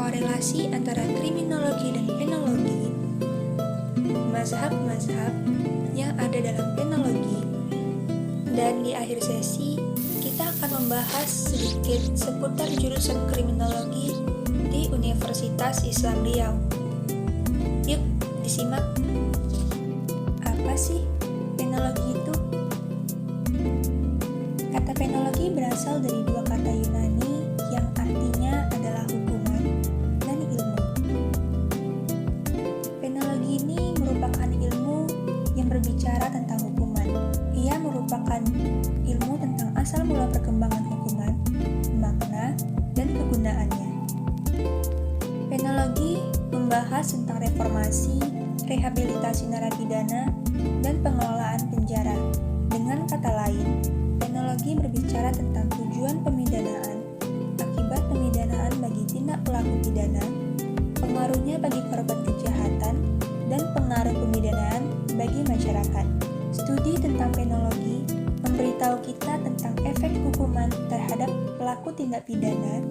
korelasi antara kriminologi dan penologi, mazhab-mazhab yang ada dalam penologi, dan di akhir sesi kita akan membahas sedikit seputar jurusan kriminologi di Universitas Islam Riau. Yuk, disimak. Apa sih penologi itu? Kata penologi berasal dari dua kata Yunani yang artinya adalah hukuman dan ilmu. Penologi ini merupakan ilmu yang berbicara tentang hukuman. Ia merupakan ilmu tentang asal mula perkembangan hukuman, makna, dan kegunaannya. Penologi membahas tentang reformasi, rehabilitasi narapidana, dan pengelolaan penjara. Dengan kata lain, penologi berbicara tentang tujuan pemidanaan, akibat pemidanaan bagi tindak pelaku pidana, pengaruhnya bagi korban kejahatan, dan pengaruh pemidanaan bagi masyarakat. Studi tentang penologi memberitahu kita tentang efek hukuman terhadap pelaku tindak pidana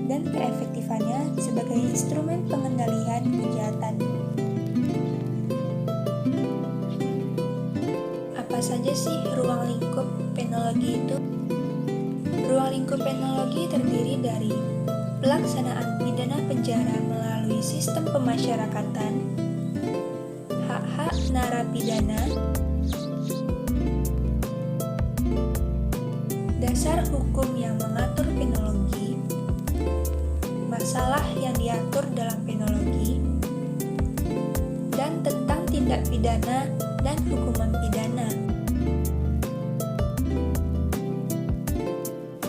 dan keefektifannya sebagai instrumen pengendalian kejahatan. Apa saja sih ruang lingkup penologi itu? Ruang lingkup penologi terdiri dari pelaksanaan pidana penjara melalui sistem pemasyarakatan, hak-hak narapidana, dasar hukum yang mengatur penologi, masalah yang diatur dalam penologi, dan tentang tindak pidana dan hukuman pidana.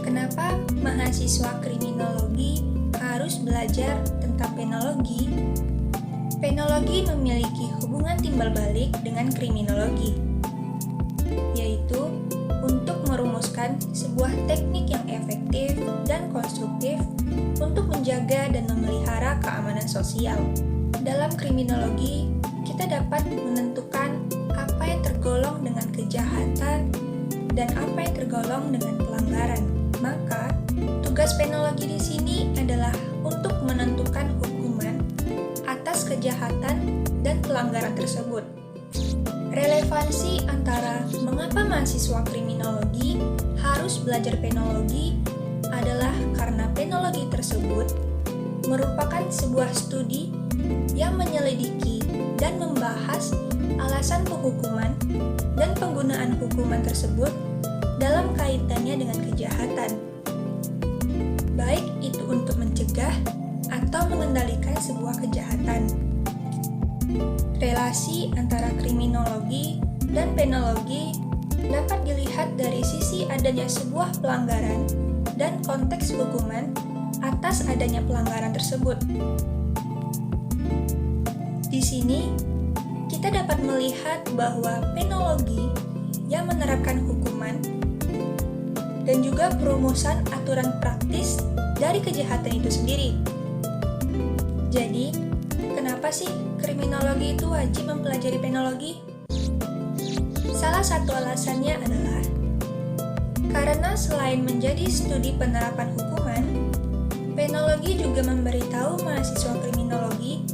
Kenapa mahasiswa kriminologi harus belajar tentang penologi? Penologi memiliki hubungan timbal balik dengan kriminologi, yaitu untuk merumuskan sebuah teknik yang efektif dan konstruktif untuk menjaga dan memelihara keamanan sosial. Dalam kriminologi, kita dapat menentukan apa yang tergolong dengan kejahatan dan apa yang tergolong dengan pelanggaran. Maka, tugas penologi di sini adalah untuk menentukan hukuman atas kejahatan dan pelanggaran tersebut. Relevansi antara mengapa mahasiswa kriminologi harus belajar penologi adalah karena penologi tersebut merupakan sebuah studi yang menyelidiki dan membahas alasan penghukuman dan penggunaan hukuman tersebut dalam kaitannya dengan kejahatan, baik itu untuk mencegah atau mengendalikan sebuah kejahatan. Relasi antara kriminologi dan penologi dapat dilihat dari sisi adanya sebuah pelanggaran dan konteks hukuman atas adanya pelanggaran tersebut. Di sini, kita dapat melihat bahwa penologi yang menerapkan hukuman dan juga perumusan aturan praktis dari kejahatan itu sendiri. Jadi, kenapa sih kriminologi itu wajib mempelajari penologi? Salah satu alasannya adalah karena selain menjadi studi penerapan hukuman, penologi juga memberitahu mahasiswa kriminologi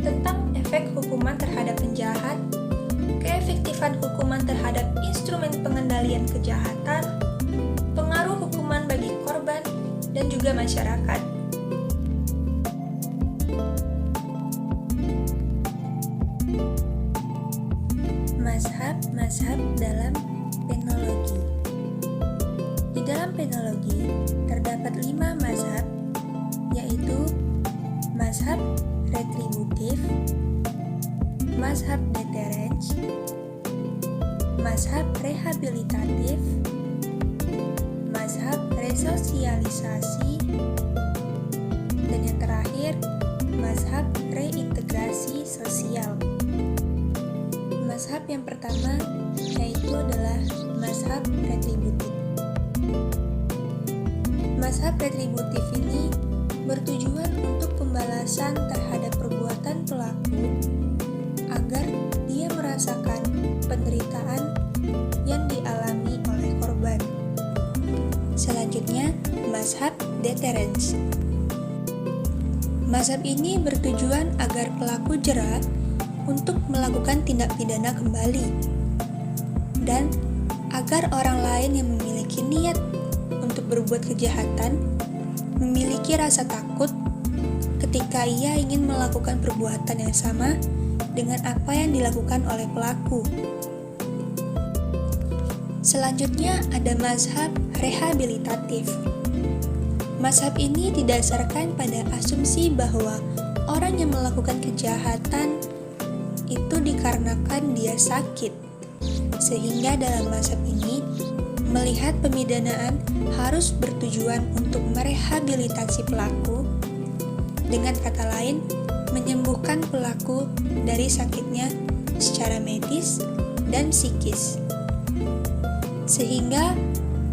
tentang efek hukuman terhadap penjahat, keefektifan hukuman terhadap instrumen pengendalian kejahatan, pengaruh hukuman bagi korban, dan juga masyarakat. Mazhab dalam penologi. Di dalam penologi terdapat 5 mazhab, yaitu mazhab retributif, mazhab deterrence, mazhab rehabilitatif, mazhab resosialisasi, dan yang terakhir, mazhab reintegrasi sosial. Mazhab yang pertama yaitu adalah mazhab retributif. Mazhab retributif ini bertujuan untuk pembalasan terhadap perbuatan pelaku agar dia merasakan penderitaan yang dialami oleh korban. Selanjutnya, mazhab deterrence. Mazhab ini bertujuan agar pelaku jera untuk melakukan tindak pidana kembali, dan agar orang lain yang memiliki niat untuk berbuat kejahatan memiliki rasa takut ketika ia ingin melakukan perbuatan yang sama dengan apa yang dilakukan oleh pelaku. Selanjutnya ada mazhab rehabilitatif. Mazhab ini didasarkan pada asumsi bahwa orang yang melakukan kejahatan itu dikarenakan dia sakit, sehingga dalam mazhab ini melihat pemidanaan harus bertujuan untuk merehabilitasi pelaku, dengan kata lain, menyembuhkan pelaku dari sakitnya secara medis dan psikis, sehingga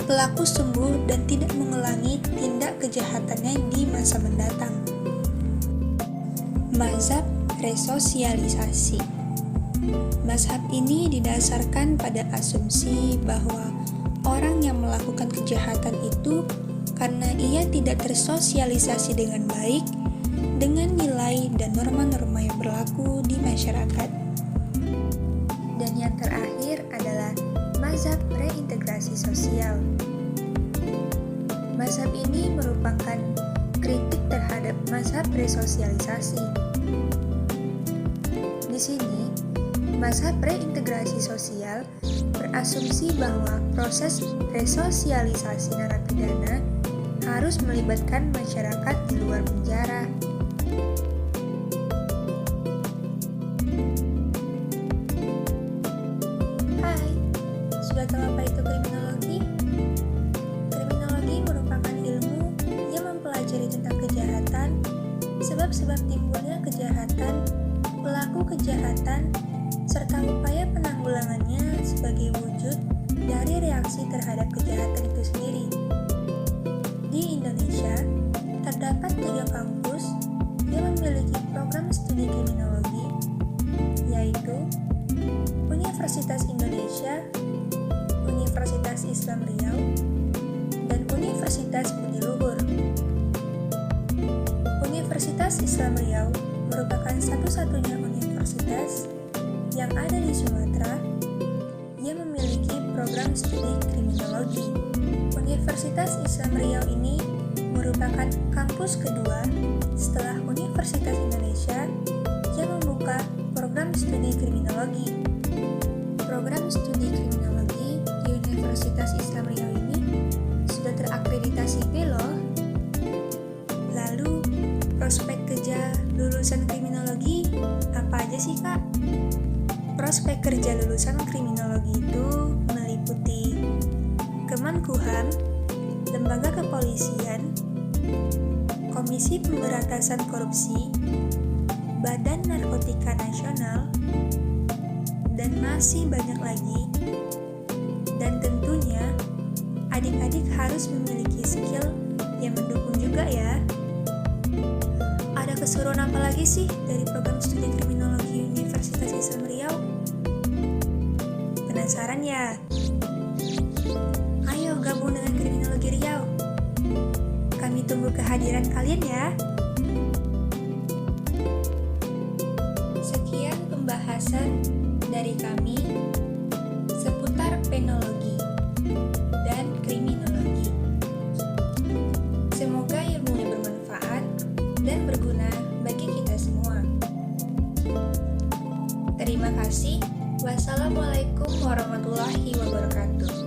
pelaku sembuh dan tidak mengulangi tindak kejahatannya di masa mendatang. Mazhab resosialisasi. Mazhab ini didasarkan pada asumsi bahwa orang yang melakukan kejahatan itu karena ia tidak tersosialisasi dengan baik dengan nilai dan norma-norma yang berlaku di masyarakat. Dan yang terakhir adalah mazhab reintegrasi sosial. Mazhab ini merupakan kritik terhadap mazhab resosialisasi. Di sini, mazhab reintegrasi sosial berasumsi bahwa proses resosialisasi narapidana harus melibatkan masyarakat di luar penjara. Hai, sudah tahu apa itu kriminologi? Kriminologi merupakan ilmu yang mempelajari tentang kejahatan, sebab-sebab timbulnya kejahatan, pelaku kejahatan, serta upaya penanggulangannya sebagai wujud dari reaksi terhadap kejahatan itu sendiri. Di Indonesia, terdapat 3 kampus yang memiliki program studi kriminologi, yaitu Universitas Indonesia, Universitas Islam Riau, dan Universitas Budi Luhur. Universitas Islam Riau merupakan satu-satunya universitas yang ada di Sumatera yang memiliki program studi kriminologi. Universitas Islam Riau ini merupakan kampus kedua setelah Universitas Indonesia yang membuka program studi kriminologi. Program studi kriminologi di Universitas Islam Riau ini sudah terakreditasi B loh. Lalu, prospek kerja lulusan kriminologi apa aja sih, Kak? Prospek kerja lulusan kriminologi itu meliputi Kemenkumham, Lembaga Kepolisian, Komisi Pemberantasan Korupsi, Badan Narkotika Nasional, dan masih banyak lagi. Dan tentunya, adik-adik harus memiliki skill yang mendukung juga ya. Ada keseruan apa lagi sih dari program studi kriminologi Universitas Islam Riau? Penasaran ya? Ayo gabung dengan Kriminologi Riau. Kami tunggu kehadiran kalian ya. Sekian pembahasan dari kami seputar penologi dan kriminologi. Semoga ilmunya bermanfaat dan berguna bagi kita semua. Terima kasih. Wassalamualaikum warahmatullahi wabarakatuh.